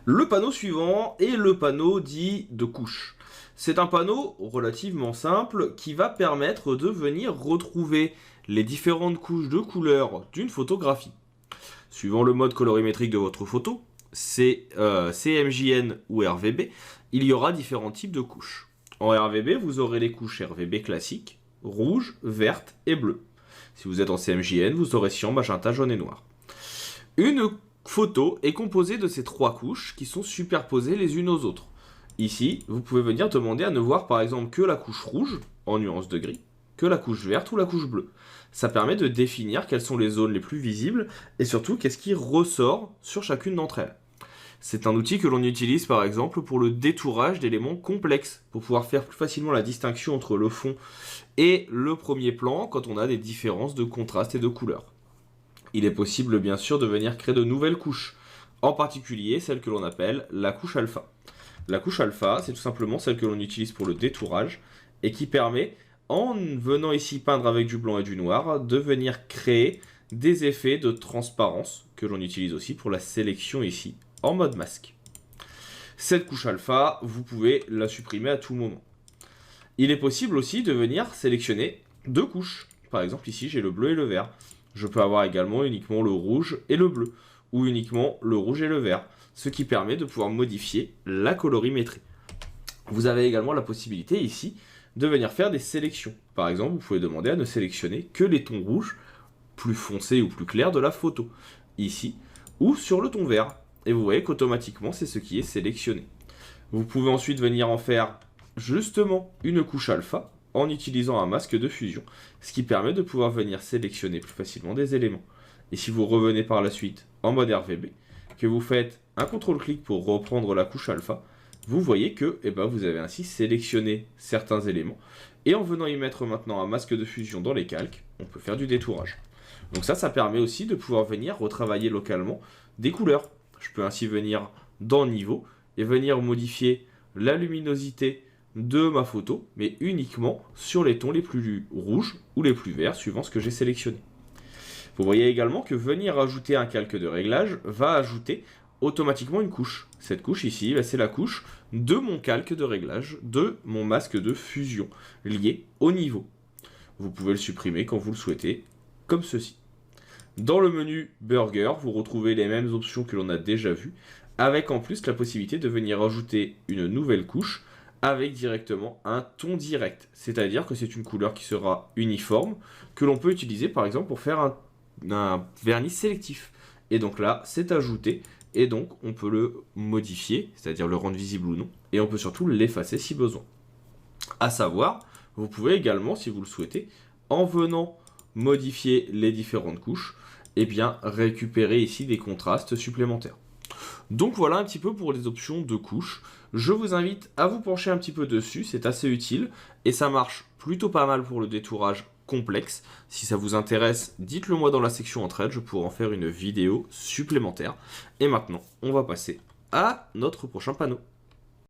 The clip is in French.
Le panneau suivant est le panneau dit de couche. C'est un panneau relativement simple qui va permettre de venir retrouver les différentes couches de couleurs d'une photographie. Suivant le mode colorimétrique de votre photo, c'est CMJN ou RVB, il y aura différents types de couches. En RVB, vous aurez les couches RVB classiques, rouge, verte et bleue. Si vous êtes en CMJN, vous aurez cyan, magenta, jaune et noir. Une photo est composée de ces trois couches qui sont superposées les unes aux autres. Ici, vous pouvez venir demander à ne voir par exemple que la couche rouge, en nuance de gris, que la couche verte ou la couche bleue. Ça permet de définir quelles sont les zones les plus visibles et surtout qu'est-ce qui ressort sur chacune d'entre elles. C'est un outil que l'on utilise par exemple pour le détourage d'éléments complexes, pour pouvoir faire plus facilement la distinction entre le fond et le premier plan quand on a des différences de contraste et de couleur. Il est possible bien sûr de venir créer de nouvelles couches, en particulier celle que l'on appelle la couche alpha. La couche alpha, c'est tout simplement celle que l'on utilise pour le détourage et qui permet, en venant ici peindre avec du blanc et du noir, de venir créer des effets de transparence que l'on utilise aussi pour la sélection ici, en mode masque. Cette couche alpha, vous pouvez la supprimer à tout moment. Il est possible aussi de venir sélectionner deux couches. Par exemple ici j'ai le bleu et le vert. Je peux avoir également uniquement le rouge et le bleu, ou uniquement le rouge et le vert, ce qui permet de pouvoir modifier la colorimétrie. Vous avez également la possibilité ici de venir faire des sélections. Par exemple, vous pouvez demander à ne sélectionner que les tons rouges plus foncés ou plus clairs de la photo, ici, ou sur le ton vert. Et vous voyez qu'automatiquement, c'est ce qui est sélectionné. Vous pouvez ensuite venir en faire justement une couche alpha en utilisant un masque de fusion, ce qui permet de pouvoir venir sélectionner plus facilement des éléments. Et si vous revenez par la suite en mode RVB, que vous faites un CTRL-clic pour reprendre la couche alpha, vous voyez que vous avez ainsi sélectionné certains éléments. Et en venant y mettre maintenant un masque de fusion dans les calques, on peut faire du détourage. Donc ça permet aussi de pouvoir venir retravailler localement des couleurs. Je peux ainsi venir dans Niveau et venir modifier la luminosité de ma photo, mais uniquement sur les tons les plus rouges ou les plus verts, suivant ce que j'ai sélectionné. Vous voyez également que venir ajouter un calque de réglage va ajouter automatiquement une couche. Cette couche ici, c'est la couche de mon calque de réglage, de mon masque de fusion, lié au niveau. Vous pouvez le supprimer quand vous le souhaitez, comme ceci. Dans le menu Burger, vous retrouvez les mêmes options que l'on a déjà vues, avec en plus la possibilité de venir ajouter une nouvelle couche, avec directement un ton direct. C'est-à-dire que c'est une couleur qui sera uniforme, que l'on peut utiliser par exemple pour faire un vernis sélectif. Et donc là, c'est ajouté, et donc on peut le modifier, c'est-à-dire le rendre visible ou non, et on peut surtout l'effacer si besoin. À savoir, vous pouvez également, si vous le souhaitez, en venant modifier les différentes couches, récupérer ici des contrastes supplémentaires. Donc voilà un petit peu pour les options de couches. Je vous invite à vous pencher un petit peu dessus, c'est assez utile et ça marche plutôt pas mal pour le détourage complexe. Si ça vous intéresse, dites-le moi dans la section entraide, je pourrai en faire une vidéo supplémentaire. Et maintenant, on va passer à notre prochain panneau.